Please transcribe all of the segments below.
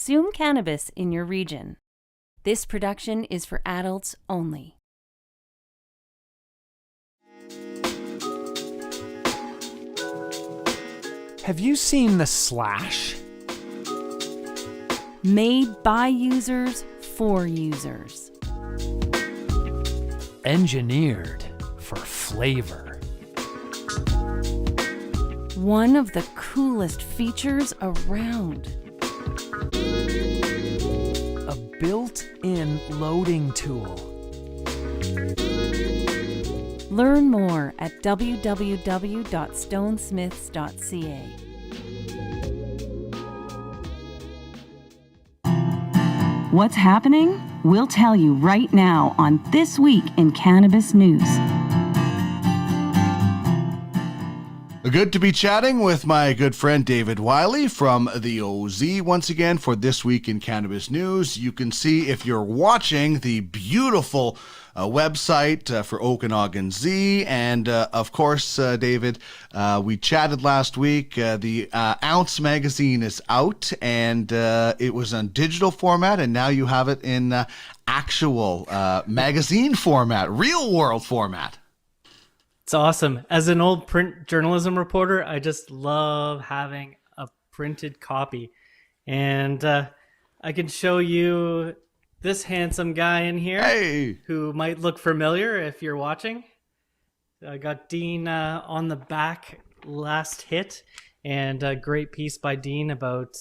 Consume cannabis in your region. This production is for adults only. Have you seen the Slash? Made by users for users. Engineered for flavor. One of the coolest features around. A built-in loading tool. Learn more at www.stonesmiths.ca. What's happening? We'll tell you right now on This Week in Cannabis News. Good to be chatting with my good friend David Wiley from the OZ once again for This Week in Cannabis News. You can see, if you're watching, the beautiful website for Okanagan Z. And of course, David, we chatted last week. The Ounce magazine is out, and it was on digital format, and now you have it in actual magazine format, real world format. It's awesome. As an old print journalism reporter, I just love having a printed copy. And I can show you this handsome guy in here who might look familiar if you're watching. I got Dean on the back last hit, and a great piece by Dean about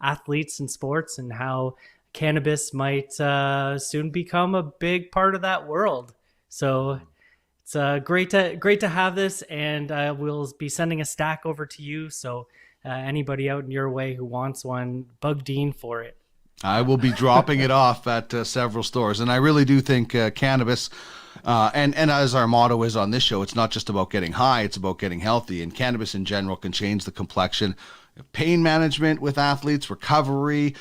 athletes and sports and how cannabis might soon become a big part of that world. So it's great to have this, and we'll be sending a stack over to you. So anybody out in your way who wants one, bug Dean for it. I will be dropping it off at several stores, and I really do think cannabis, and as our motto is on this show, it's not just about getting high; it's about getting healthy. And cannabis in general can change the complexion. Pain management with athletes, recovery,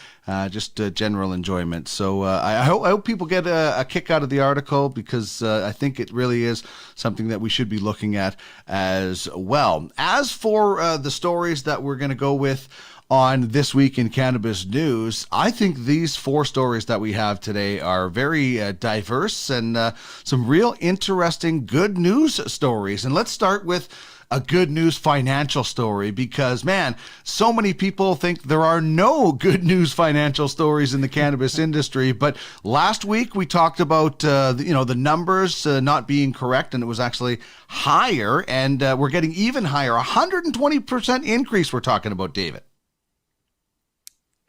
just general enjoyment. So I hope people get a kick out of the article, because I think it really is something that we should be looking at as well. As for the stories that we're going to go with on This Week in Cannabis News, I think these 4 stories that we have today are very diverse and some real interesting good news stories. And let's start with a good news financial story, because, man, so many people think there are no good news financial stories in the cannabis industry. But last week we talked about the numbers not being correct, and it was actually higher, and we're getting even higher, 120% increase we're talking about, David.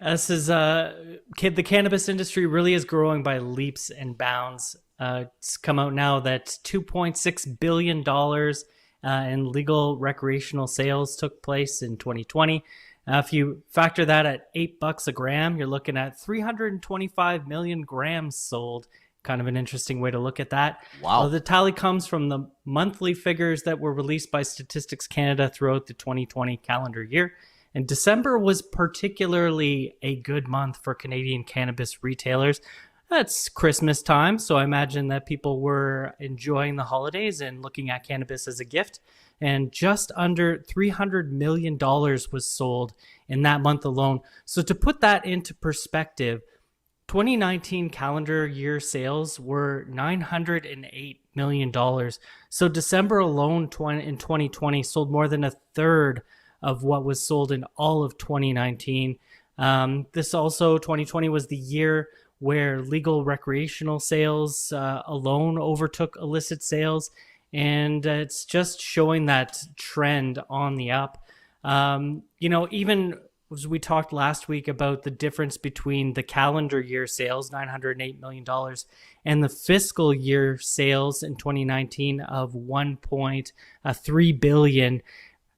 This is the cannabis industry really is growing by leaps and bounds. It's come out now that $2.6 billion in legal recreational sales took place in 2020. If you factor that at $8 a gram, you're looking at 325 million grams sold. Kind of an interesting way to look at that. Wow. The tally comes from the monthly figures that were released by Statistics Canada throughout the 2020 calendar year. And December was particularly a good month for Canadian cannabis retailers. It's Christmas time, so I imagine that people were enjoying the holidays and looking at cannabis as a gift. And just under $300 million was sold in that month alone. So to put that into perspective, 2019 calendar year sales were $908 million. So December alone in 2020 sold more than a third of what was sold in all of 2019. This also, 2020 was the year where legal recreational sales alone overtook illicit sales. And it's just showing that trend on the up. Even as we talked last week about the difference between the calendar year sales, $908 million, and the fiscal year sales in 2019 of $1.3 billion.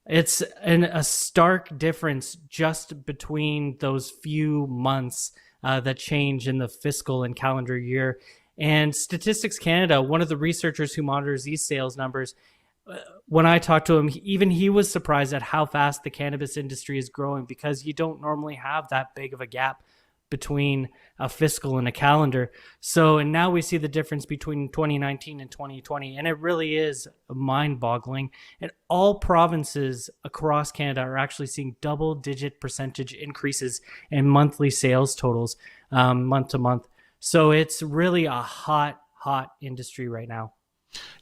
It's a stark difference just between those few months that change in the fiscal and calendar year. And Statistics Canada, one of the researchers who monitors these sales numbers, when I talked to him, even he was surprised at how fast the cannabis industry is growing, because you don't normally have that big of a gap between a fiscal and a calendar. So, and now we see the difference between 2019 and 2020, and it really is mind-boggling. And all provinces across Canada are actually seeing double-digit percentage increases in monthly sales totals month to month. So it's really a hot industry right now.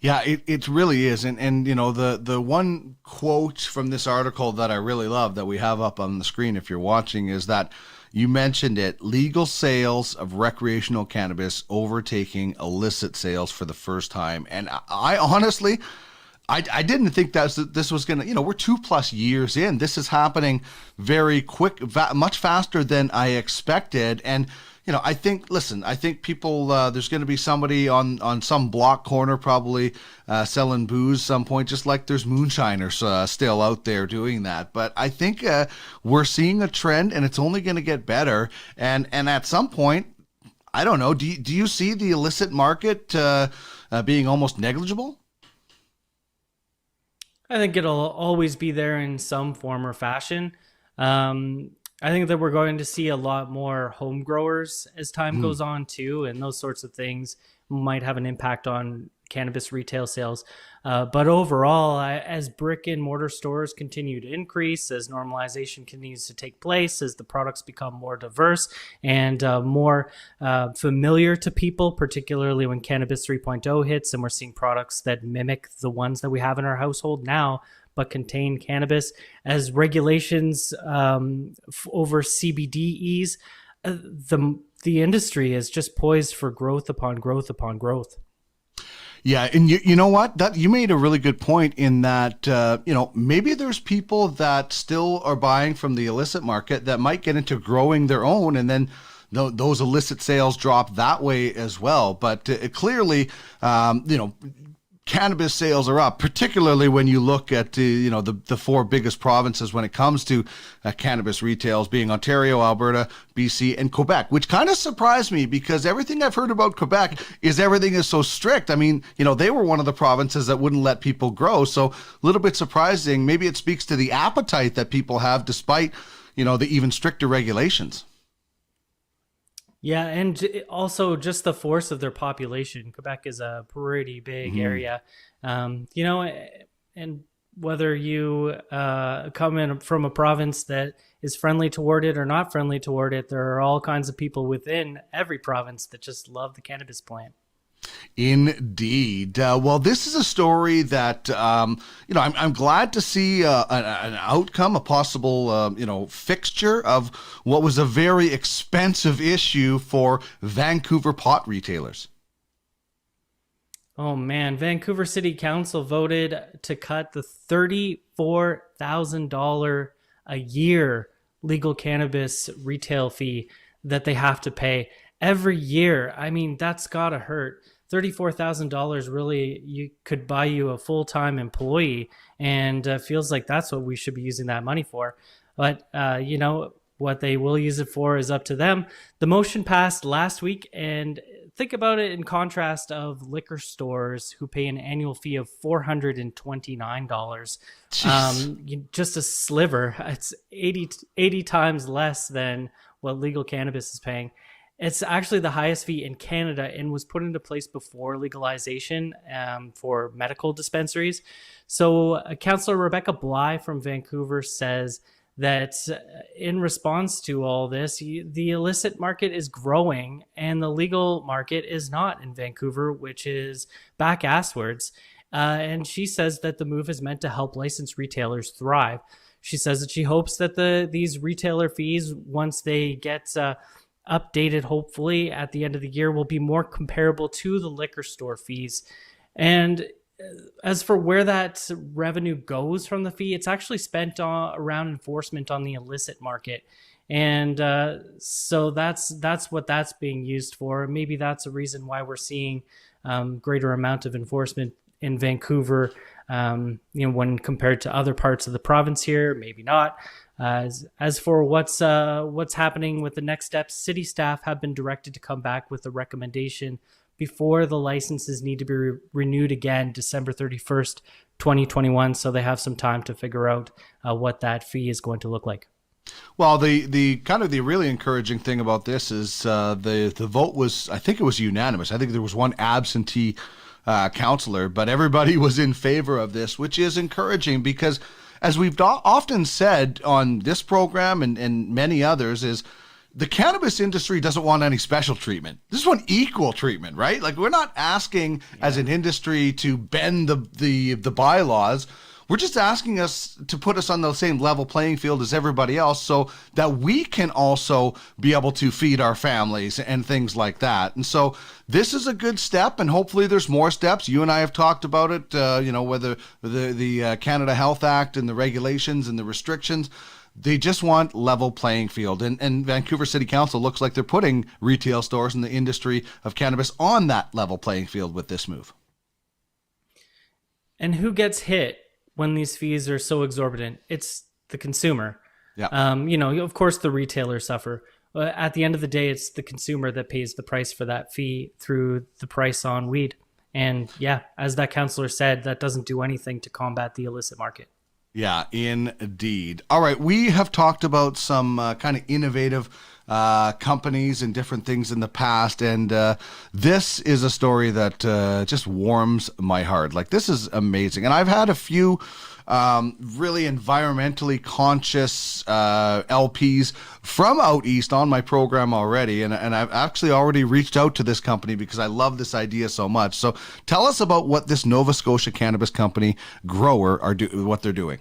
Yeah, it really is. And you know, the one quote from this article that I really love that we have up on the screen if you're watching is that you mentioned it, legal sales of recreational cannabis overtaking illicit sales for the first time. And I honestly, I didn't think this was going to, you know, we're 2+ years in. This is happening very quick, much faster than I expected. And you know, I think people, there's going to be somebody on some block corner probably selling booze some point, just like there's moonshiners still out there doing that. But I think we're seeing a trend, and it's only going to get better. And at some point, I don't know, do you see the illicit market being almost negligible? I think it'll always be there in some form or fashion. I think that we're going to see a lot more home growers as time goes on too, and those sorts of things might have an impact on cannabis retail sales. But overall, as brick and mortar stores continue to increase, as normalization continues to take place, as the products become more diverse and more familiar to people, particularly when Cannabis 3.0 hits, and we're seeing products that mimic the ones that we have in our household now, but contain cannabis, as regulations over CBD ease, the industry is just poised for growth upon growth upon growth. Yeah, and you know what? That you made a really good point in that you know, maybe there's people that still are buying from the illicit market that might get into growing their own, and then those illicit sales drop that way as well. But clearly, you know, cannabis sales are up, particularly when you look at you know, the 4 biggest provinces when it comes to cannabis retails, being Ontario, Alberta, BC, and Quebec, which kind of surprised me because everything I've heard about Quebec is everything is so strict. I mean, you know, they were one of the provinces that wouldn't let people grow, so a little bit surprising. Maybe it speaks to the appetite that people have despite, you know, the even stricter regulations. Yeah, and also just the force of their population. Quebec is a pretty big area, you know, and whether you come in from a province that is friendly toward it or not friendly toward it, there are all kinds of people within every province that just love the cannabis plant. Indeed. Well, this is a story that, you know, I'm glad to see an outcome, a possible, you know, fixture of what was a very expensive issue for Vancouver pot retailers. Oh man, Vancouver City Council voted to cut the $34,000 a year legal cannabis retail fee that they have to pay every year. I mean, that's gotta hurt. $34,000 really could buy you a full-time employee, and feels like that's what we should be using that money for. But you know, what they will use it for is up to them. The motion passed last week, and think about it in contrast of liquor stores who pay an annual fee of $429. Just a sliver. It's 80 times less than what legal cannabis is paying. It's actually the highest fee in Canada and was put into place before legalization for medical dispensaries. So Councillor Rebecca Bly from Vancouver says that in response to all this, the illicit market is growing and the legal market is not in Vancouver, which is back asswards. And she says that the move is meant to help licensed retailers thrive. She says that she hopes that these retailer fees, once they get updated, hopefully at the end of the year, will be more comparable to the liquor store fees. And as for where that revenue goes from the fee, it's actually spent around enforcement on the illicit market. And so that's what that's being used for. Maybe that's a reason why we're seeing greater amount of enforcement in Vancouver, you know, when compared to other parts of the province here. Maybe not. As for what's happening with the next steps, city staff have been directed to come back with a recommendation before the licenses need to be renewed again December 31st, 2021. So they have some time to figure out what that fee is going to look like. Well, the kind of the really encouraging thing about this is the vote was, I think it was unanimous. I think there was one absentee counselor, but everybody was in favor of this, which is encouraging because, as we've often said on this program and many others, is the cannabis industry doesn't want any special treatment. This one equal treatment, right? Like, we're not asking as an industry to bend the bylaws. We're just asking us to put us on the same level playing field as everybody else so that we can also be able to feed our families and things like that. And so this is a good step, and hopefully there's more steps. You and I have talked about it, whether the Canada Health Act and the regulations and the restrictions. They just want level playing field. And Vancouver City Council looks like they're putting retail stores in the industry of cannabis on that level playing field with this move. And who gets hit when these fees are so exorbitant? It's the consumer. Yeah. Of course the retailers suffer. At the end of the day, it's the consumer that pays the price for that fee through the price on weed. And yeah, as that counselor said, that doesn't do anything to combat the illicit market. Yeah, indeed. All right, we have talked about some kind of innovative companies and different things in the past, and this is a story that just warms my heart. Like, this is amazing. And I've had a few really environmentally conscious LPs from out east on my program already, and I've actually already reached out to this company because I love this idea so much. So tell us about what this Nova Scotia cannabis company grower what they're doing.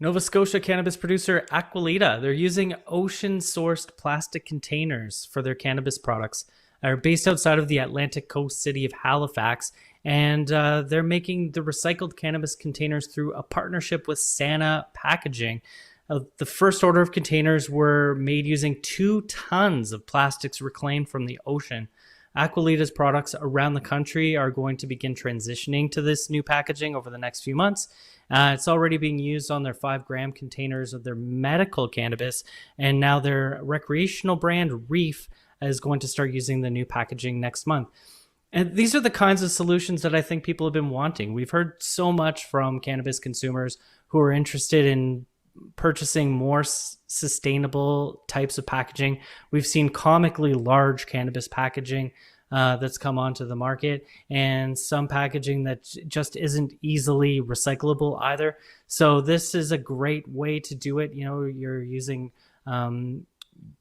Nova Scotia cannabis producer Aquilita. They're using ocean-sourced plastic containers for their cannabis products. They're based outside of the Atlantic coast city of Halifax, and they're making the recycled cannabis containers through a partnership with Sana Packaging. The first order of containers were made using 2 tons of plastics reclaimed from the ocean. Aquilita's products around the country are going to begin transitioning to this new packaging over the next few months. It's already being used on their 5-gram containers of their medical cannabis, and now their recreational brand Reef is going to start using the new packaging next month. And these are the kinds of solutions that I think people have been wanting. We've heard so much from cannabis consumers who are interested in purchasing more sustainable types of packaging. We've seen comically large cannabis packaging that's come onto the market, and some packaging that just isn't easily recyclable either. So this is a great way to do it. You're using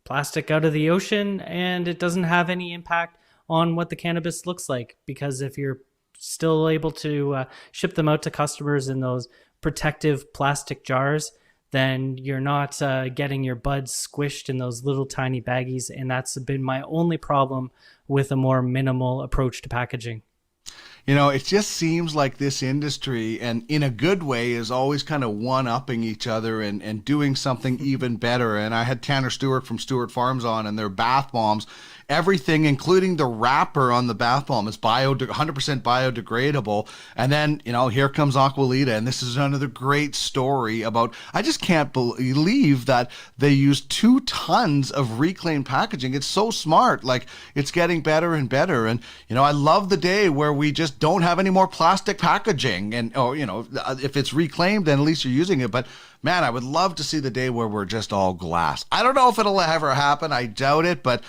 plastic out of the ocean, and it doesn't have any impact on what the cannabis looks like, because if you're still able to ship them out to customers in those protective plastic jars, then you're not getting your buds squished in those little tiny baggies. And that's been my only problem with a more minimal approach to packaging. It just seems like this industry, and in a good way, is always kind of one-upping each other and doing something even better. And I had Tanner Stewart from Stewart Farms on, and their bath bombs, everything, including the wrapper on the bath bomb, is 100% biodegradable. And then, here comes Aquilita, and this is another great story about, I just can't believe that they used 2 tons of reclaimed packaging. It's so smart. Like, it's getting better and better. And, I love the day where we just don't have any more plastic packaging, and if it's reclaimed, then at least you're using it. But man, I would love to see the day where we're just all glass. I don't know if it'll ever happen. I doubt it, but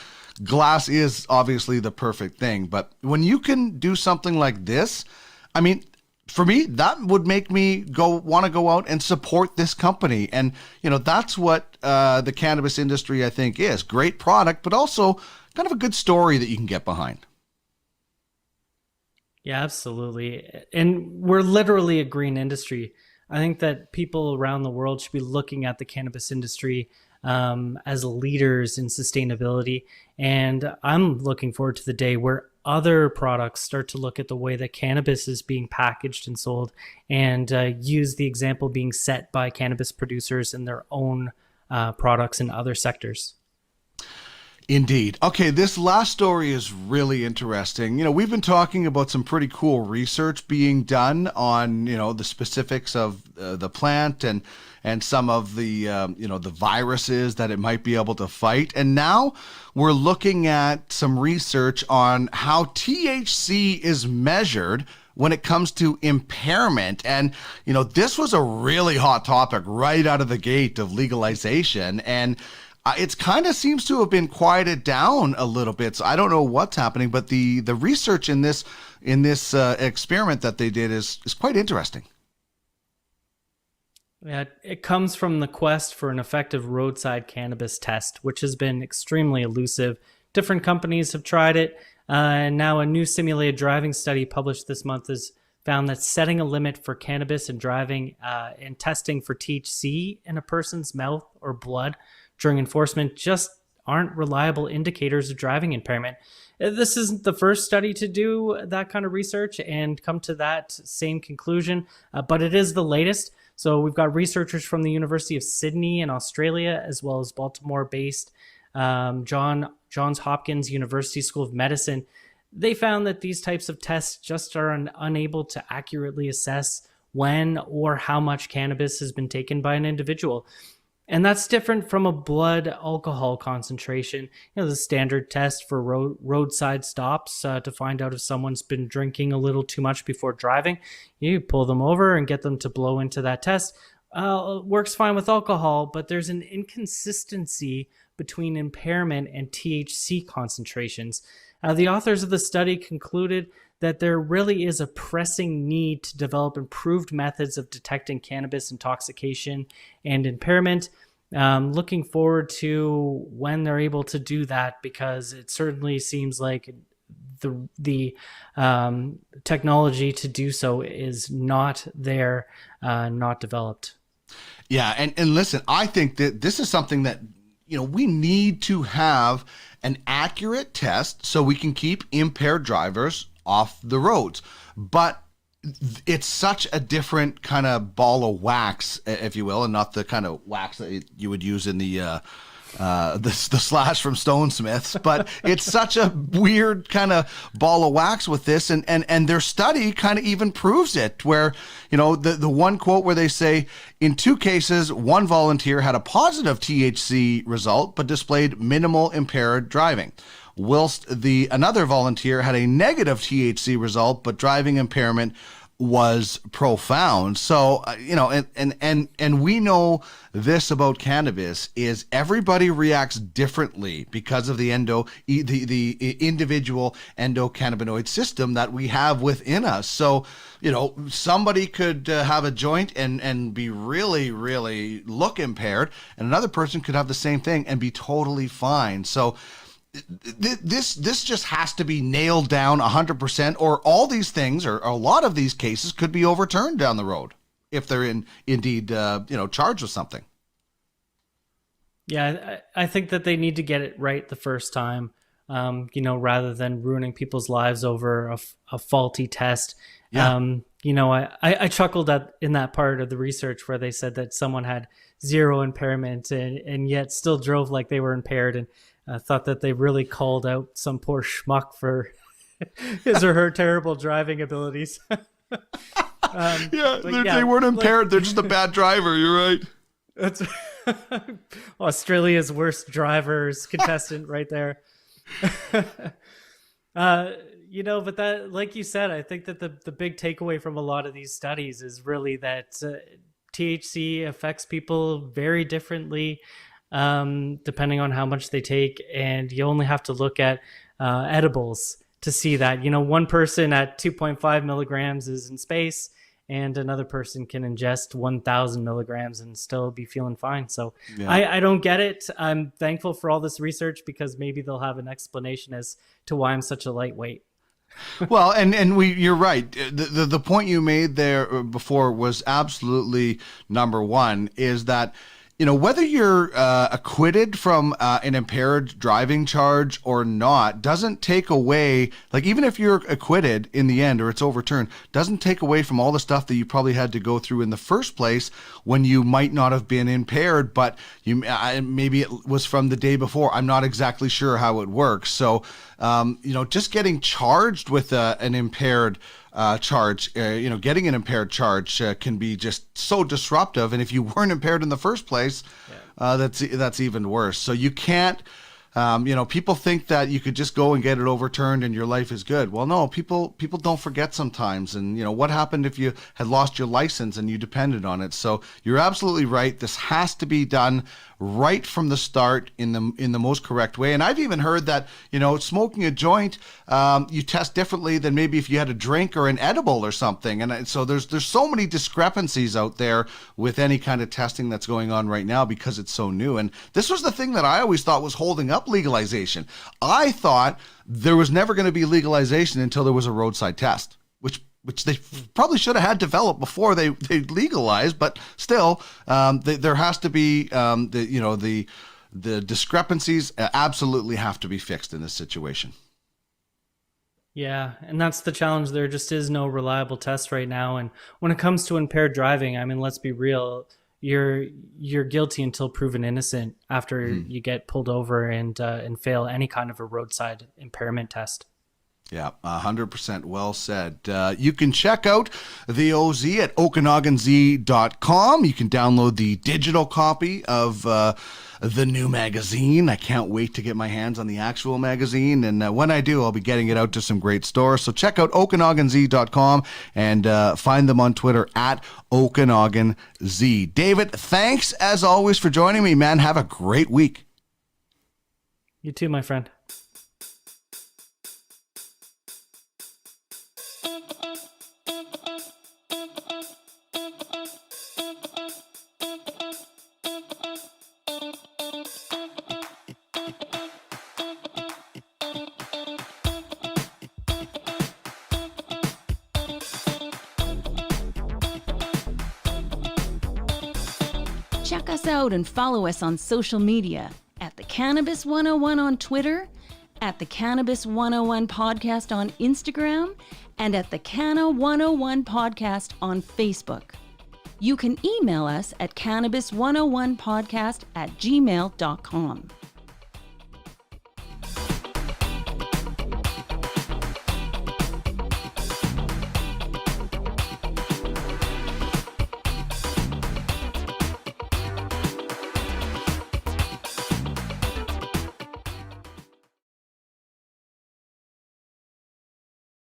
glass is obviously the perfect thing. But when you can do something like this, I mean, for me, that would make me want to go out and support this company. And that's what the cannabis industry, I think, is. Great product, but also kind of a good story that you can get behind. Yeah, absolutely. And we're literally a green industry. I think that people around the world should be looking at the cannabis industry as leaders in sustainability. And I'm looking forward to the day where other products start to look at the way that cannabis is being packaged and sold, and use the example being set by cannabis producers in their own products in other sectors. Indeed. Okay, this last story is really interesting. We've been talking about some pretty cool research being done on, the specifics of the plant and some of the, the viruses that it might be able to fight. And now we're looking at some research on how THC is measured when it comes to impairment. And, this was a really hot topic right out of the gate of legalization. And it's kind of seems to have been quieted down a little bit. So I don't know what's happening, but the research in this experiment that they did is quite interesting. Yeah, it comes from the quest for an effective roadside cannabis test, which has been extremely elusive. Different companies have tried it, and now a new simulated driving study published this month has found that setting a limit for cannabis and driving and testing for THC in a person's mouth or blood during enforcement just aren't reliable indicators of driving impairment. This isn't the first study to do that kind of research and come to that same conclusion, but it is the latest. So we've got researchers from the University of Sydney in Australia, as well as Baltimore-based Johns Hopkins University School of Medicine. They found that these types of tests just are unable to accurately assess when or how much cannabis has been taken by an individual. And that's different from a blood alcohol concentration. The standard test for roadside stops to find out if someone's been drinking a little too much before driving. You pull them over and get them to blow into that test. Works fine with alcohol, but there's an inconsistency between impairment and THC concentrations. The authors of the study concluded that there really is a pressing need to develop improved methods of detecting cannabis intoxication and impairment. Looking forward to when they're able to do that, because it certainly seems like the technology to do so is not there, not developed. Yeah, and listen, I think that this is something that we need to have an accurate test so we can keep impaired drivers off the roads. But it's such a different kind of ball of wax, if you will, and not the kind of wax that you would use in the Slash from Stone Smiths, but it's such a weird kind of ball of wax with this, and their study kind of even proves it, where the one quote where they say, in 2 cases, one volunteer had a positive THC result but displayed minimal impaired driving, whilst another volunteer had a negative THC result but driving impairment was profound. So, and we know this about cannabis is everybody reacts differently because of the individual endocannabinoid system that we have within us. So, somebody could have a joint and be really, really look impaired, and another person could have the same thing and be totally fine. So this just has to be nailed down 100%, or all these things, or a lot of these cases, could be overturned down the road if they're indeed charged with something. Yeah, I think that they need to get it right the first time, rather than ruining people's lives over a faulty test. Yeah. I chuckled in that part of the research where they said that someone had zero impairment and yet still drove like they were impaired, and I thought that they really called out some poor schmuck for his or her terrible driving abilities. They weren't impaired. They're just a bad driver. You're right. That's Australia's worst drivers contestant right there. But that, like you said, I think that the big takeaway from a lot of these studies is really that THC affects people very differently, depending on how much they take. And you only have to look at edibles to see that. One person at 2.5 milligrams is in space, and another person can ingest 1,000 milligrams and still be feeling fine. So yeah. I don't get it. I'm thankful for all this research, because maybe they'll have an explanation as to why I'm such a lightweight. Well, you're right. The point you made there before was absolutely number one, is that whether you're acquitted from an impaired driving charge or not doesn't take away, like, even if you're acquitted in the end or it's overturned, doesn't take away from all the stuff that you probably had to go through in the first place when you might not have been impaired, but maybe it was from the day before. I'm not exactly sure how it works. So, just getting charged with an impaired charge, getting an impaired charge can be just so disruptive. And if you weren't impaired in the first place, that's even worse. So you can't People think that you could just go and get it overturned and your life is good. Well, no, people don't forget sometimes. And, what happened if you had lost your license and you depended on it? So you're absolutely right. This has to be done right from the start in the most correct way. And I've even heard that, smoking a joint, you test differently than maybe if you had a drink or an edible or something. And so there's so many discrepancies out there with any kind of testing that's going on right now because it's so new. And this was the thing that I always thought was holding up legalization. I thought there was never going to be legalization until there was a roadside test, which they probably should have had developed before they legalized, but still, there has to be the discrepancies absolutely have to be fixed in this situation. Yeah, and that's the challenge. There just is no reliable test right now. And when it comes to impaired driving, I mean, let's be real. You're guilty until proven innocent after you get pulled over and fail any kind of a roadside impairment test. Yeah, 100% well said. You can check out the OZ at OkanaganZ.com. You can download the digital copy of the new magazine. I can't wait to get my hands on the actual magazine. And when I do, I'll be getting it out to some great stores. So check out OkanaganZ.com and find them on Twitter at OkanaganZ. David, thanks as always for joining me, man. Have a great week. You too, my friend. Check us out and follow us on social media at the Cannabis 101 on Twitter, at the Cannabis 101 podcast on Instagram, and at the Canna 101 podcast on Facebook. You can email us at cannabis101podcast@gmail.com.